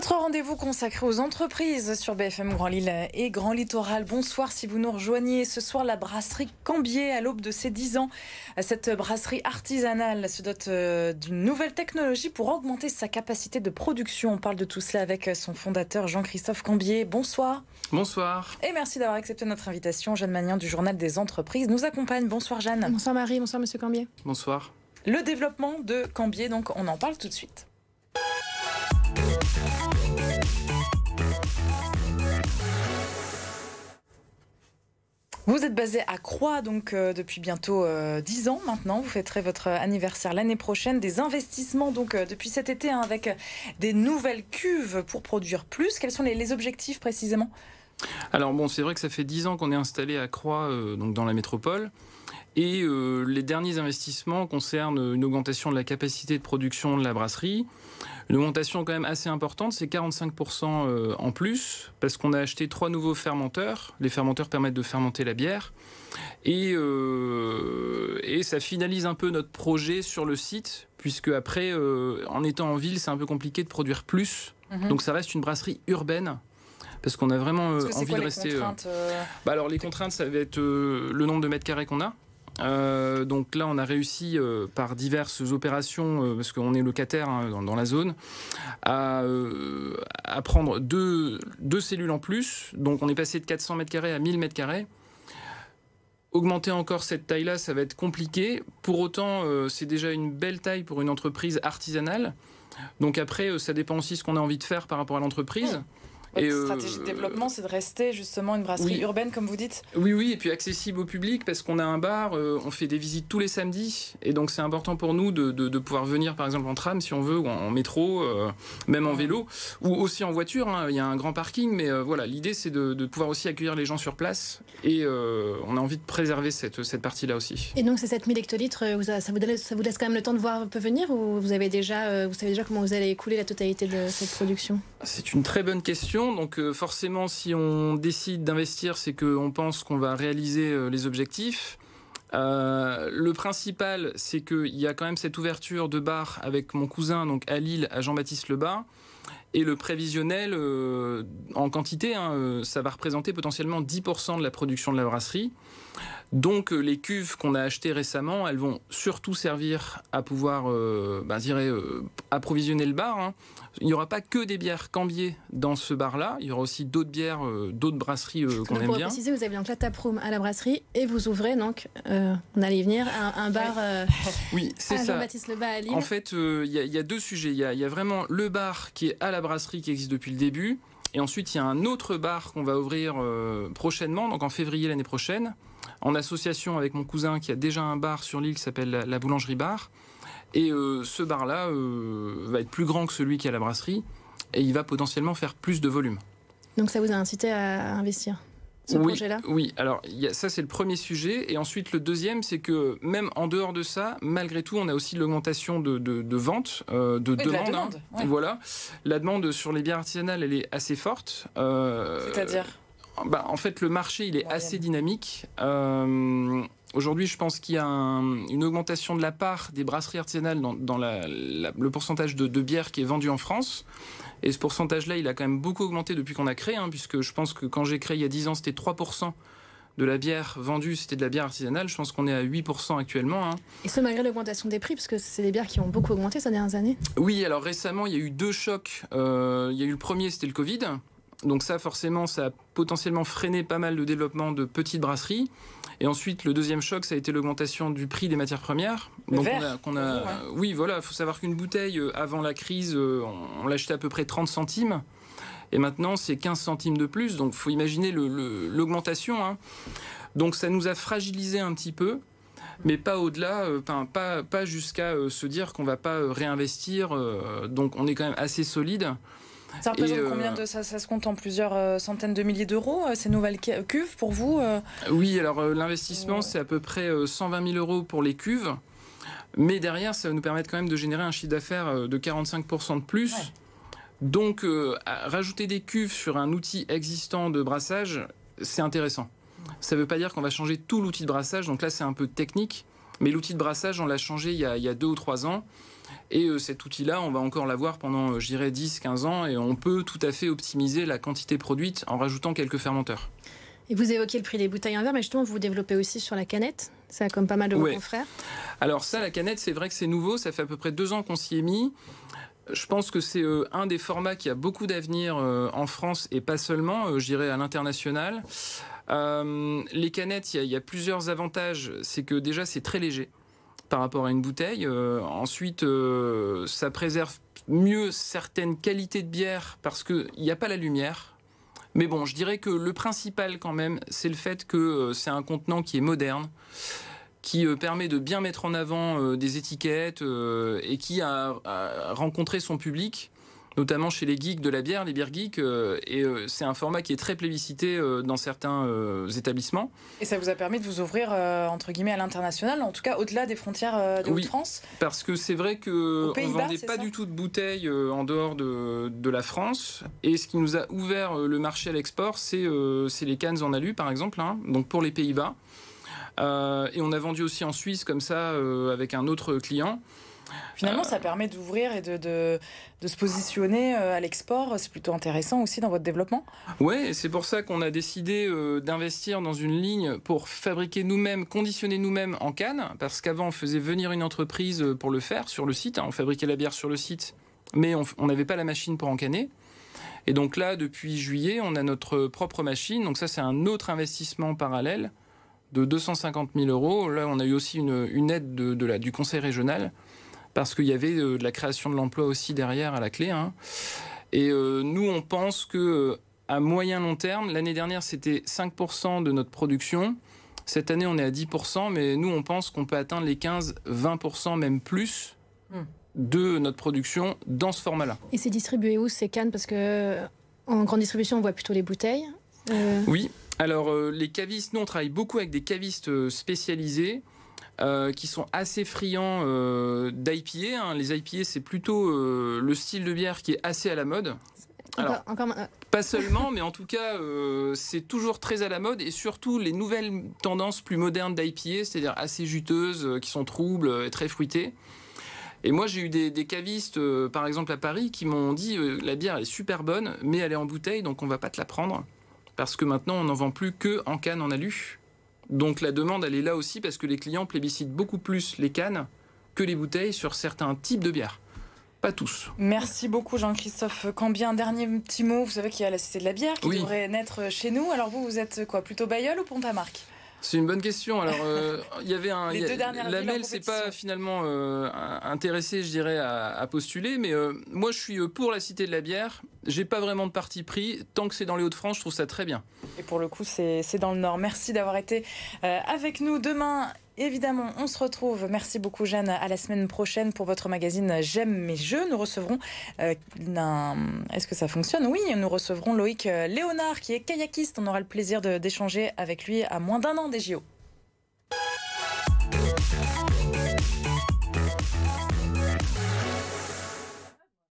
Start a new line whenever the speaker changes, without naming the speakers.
Votre rendez-vous consacré aux entreprises sur BFM Grand Lille et Grand Littoral. Bonsoir si vous nous rejoignez. Ce soir, la brasserie Cambier, à l'aube de ses 10 ans. Cette brasserie artisanale se dote d'une nouvelle technologie pour augmenter sa capacité de production. On parle de tout cela avec son fondateur Jean-Christophe Cambier. Bonsoir.
Bonsoir.
Et merci d'avoir accepté notre invitation. Jeanne Magnan du Journal des Entreprises nous accompagne. Bonsoir Jeanne.
Bonsoir Marie, bonsoir Monsieur Cambier.
Bonsoir.
Le développement de Cambier, donc on en parle tout de suite. Vous êtes basé à Croix donc depuis bientôt 10 ans maintenant. Vous fêterez votre anniversaire l'année prochaine. Des investissements donc depuis cet été avec des nouvelles cuves pour produire plus. Quels sont les objectifs précisément ?
Alors bon, c'est vrai que ça fait 10 ans qu'on est installé à Croix, donc dans la métropole. Et les derniers investissements concernent une augmentation de la capacité de production de la brasserie. Une augmentation quand même assez importante, c'est 45% en plus, parce qu'on a acheté 3 nouveaux fermenteurs. Les fermenteurs permettent de fermenter la bière. Et ça finalise un peu notre projet sur le site, puisque après, en étant en ville, c'est un peu compliqué de produire plus. Donc ça reste une brasserie urbaine. Parce qu'on a vraiment envie de rester. Alors les contraintes, ça va être le nombre de mètres carrés qu'on a. Donc là, on a réussi par diverses opérations, parce qu'on est locataire dans la zone, à prendre deux cellules en plus. Donc on est passé de 400 mètres carrés à 1000 mètres carrés. Augmenter encore cette taille-là, ça va être compliqué. Pour autant, c'est déjà une belle taille pour une entreprise artisanale. Donc après, ça dépend aussi de ce qu'on a envie de faire par rapport à l'entreprise.
Votre stratégie de développement, c'est de rester justement une brasserie urbaine, comme vous dites ?
Oui, et puis accessible au public, parce qu'on a un bar, on fait des visites tous les samedis, et donc c'est important pour nous de pouvoir venir par exemple en tram si on veut, ou en métro, même en vélo, ou aussi en voiture, hein. Il y a un grand parking, mais voilà, l'idée c'est de pouvoir aussi accueillir les gens sur place, et on a envie de préserver cette partie-là aussi.
Et donc ces 7000 hectolitres, ça vous laisse quand même le temps de voir un peu venir, ou vous savez déjà comment vous allez écouler la totalité de cette production ?
C'est une très bonne question. Donc forcément, si on décide d'investir, c'est qu'on pense qu'on va réaliser les objectifs. Le principal, c'est qu'il y a quand même cette ouverture de bar avec mon cousin donc à Lille, à Jean-Baptiste Lebas. Et le prévisionnel, en quantité, ça va représenter potentiellement 10% de la production de la brasserie. Donc les cuves qu'on a achetées récemment, elles vont surtout servir à pouvoir approvisionner le bar. Il n'y aura pas que des bières Cambier dans ce bar-là. Il y aura aussi d'autres bières, d'autres brasseries qu'on aime bien.
Préciser, vous avez donc la taproom à la brasserie et vous ouvrez donc, on allait y venir, un bar
oui, c'est
à
ça.
Jean-Baptiste Lebas à Lille.
En fait, il y a deux sujets. Il y a vraiment le bar qui est à la brasserie qui existe depuis le début. Et ensuite, il y a un autre bar qu'on va ouvrir prochainement, donc en février l'année prochaine, en association avec mon cousin qui a déjà un bar sur l'île qui s'appelle la Boulangerie Bar. Et ce bar-là va être plus grand que celui qui est à la brasserie et il va potentiellement faire plus de volume.
Donc ça vous a incité à investir ce projet-là ?
Oui, alors ça c'est le premier sujet. Et ensuite le deuxième, c'est que même en dehors de ça, malgré tout, on a aussi l'augmentation de vente, de demande.
Ouais.
Voilà. La demande sur les bières artisanales, elle est assez forte.
C'est-à-dire ?
En fait, le marché, il est assez dynamique. Aujourd'hui, je pense qu'il y a une augmentation de la part des brasseries artisanales dans le pourcentage de bière qui est vendu en France. Et ce pourcentage-là, il a quand même beaucoup augmenté depuis qu'on a créé, puisque je pense que quand j'ai créé il y a 10 ans, c'était 3% de la bière vendue, c'était de la bière artisanale. Je pense qu'on est à 8% actuellement.
Et ce, malgré l'augmentation des prix, parce que c'est des bières qui ont beaucoup augmenté ces dernières années ?
Oui, alors récemment, il y a eu 2 chocs. Il y a eu le premier, c'était le Covid. Donc ça, forcément, ça a potentiellement freiné pas mal de développement de petites brasseries. Et ensuite, le deuxième choc, ça a été l'augmentation du prix des matières premières. Donc oui, voilà, il faut savoir qu'une bouteille, avant la crise, on l'achetait à peu près 30 centimes. Et maintenant, c'est 15 centimes de plus. Donc il faut imaginer l'augmentation. Donc ça nous a fragilisé un petit peu. Mais pas au-delà, pas jusqu'à se dire qu'on ne va pas réinvestir. Donc on est quand même assez solide.
Ça représente combien de ça se compte en plusieurs centaines de milliers d'euros, ces nouvelles cuves pour vous
Oui, alors l'investissement, c'est à peu près 120 000 euros pour les cuves. Mais derrière, ça va nous permettre quand même de générer un chiffre d'affaires de 45% de plus. Ouais. Donc, rajouter des cuves sur un outil existant de brassage, c'est intéressant. Ça ne veut pas dire qu'on va changer tout l'outil de brassage. Donc là, c'est un peu technique. Mais l'outil de brassage, on l'a changé il y a 2 ou 3 ans. Et cet outil-là, on va encore l'avoir pendant, je dirais, 10-15 ans, et on peut tout à fait optimiser la quantité produite en rajoutant quelques fermenteurs.
Et vous évoquez le prix des bouteilles en verre, mais justement, vous développez aussi sur la canette. Ça, comme pas mal de vos confrères.
Alors ça, la canette, c'est vrai que c'est nouveau. Ça fait à peu près 2 ans qu'on s'y est mis. Je pense que c'est un des formats qui a beaucoup d'avenir en France, et pas seulement, je dirais, à l'international. Les canettes, il y a plusieurs avantages. C'est que déjà, c'est très léger par rapport à une bouteille. Ensuite, ça préserve mieux certaines qualités de bière parce qu'il n'y a pas la lumière. Mais bon, je dirais que le principal quand même, c'est le fait que c'est un contenant qui est moderne, qui permet de bien mettre en avant des étiquettes et qui a rencontré son public, notamment chez les geeks de la bière, les beer geeks. Et c'est un format qui est très plébiscité dans certains établissements.
Et ça vous a permis de vous ouvrir, entre guillemets, à l'international, en tout cas au-delà des frontières de Haute-France?
Parce que c'est vrai qu'on ne vendait pas du tout de bouteilles en dehors de la France. Et ce qui nous a ouvert le marché à l'export, c'est les cannes en alu, par exemple, donc pour les Pays-Bas. Et on a vendu aussi en Suisse, comme ça, avec un autre client.
Finalement, ça permet d'ouvrir et de se positionner à l'export. C'est plutôt intéressant aussi dans votre développement.
Oui, c'est pour ça qu'on a décidé d'investir dans une ligne pour fabriquer nous-mêmes, conditionner nous-mêmes en canne. Parce qu'avant, on faisait venir une entreprise pour le faire sur le site. On fabriquait la bière sur le site, mais on n'avait pas la machine pour encanner. Et donc là, depuis juillet, on a notre propre machine. Donc ça, c'est un autre investissement parallèle de 250 000 €. Là, on a eu aussi une aide du conseil régional, parce qu'il y avait de la création de l'emploi aussi derrière à la clé. Et nous, on pense qu'à moyen-long terme, l'année dernière, c'était 5% de notre production. Cette année, on est à 10%, mais nous, on pense qu'on peut atteindre les 15-20%, même plus, de notre production dans ce format-là.
Et c'est distribué où, ces cannes? Parce qu'en grande distribution, on voit plutôt les bouteilles.
Oui. Alors, les cavistes, nous, on travaille beaucoup avec des cavistes spécialisés, qui sont assez friands d'IPA. Les IPA, c'est plutôt le style de bière qui est assez à la mode. Alors, pas seulement, mais en tout cas, c'est toujours très à la mode, et surtout les nouvelles tendances plus modernes d'IPA, c'est-à-dire assez juteuses, qui sont troubles et très fruitées. Et moi, j'ai eu des cavistes, par exemple à Paris, qui m'ont dit la bière elle est super bonne, mais elle est en bouteille, donc on va pas te la prendre. Parce que maintenant, on n'en vend plus qu'en canne en alu. Donc la demande, elle est là aussi, parce que les clients plébiscitent beaucoup plus les cannes que les bouteilles sur certains types de bières. Pas tous.
Merci beaucoup Jean-Christophe Cambier. Un dernier petit mot. Vous savez qu'il y a la Cité de la bière qui devrait naître chez nous. Alors vous êtes quoi, plutôt Bailleul ou Pont-à-Marc?
C'est une bonne question. Alors, il y avait
la
MEL s'est pas finalement intéressé, je dirais, à postuler, mais moi, je suis pour la Cité de la bière. J'ai pas vraiment de parti pris. Tant que c'est dans les Hauts-de-France, je trouve ça très bien. Et
pour le coup, c'est dans le Nord. Merci d'avoir été avec nous. Demain, évidemment, on se retrouve. Merci beaucoup, Jeanne. À la semaine prochaine pour votre magazine J'aime mes jeux. Nous recevrons Est-ce que ça fonctionne? Oui, nous recevrons Loïc Léonard, qui est kayakiste. On aura le plaisir d'échanger avec lui à moins d'1 an des JO.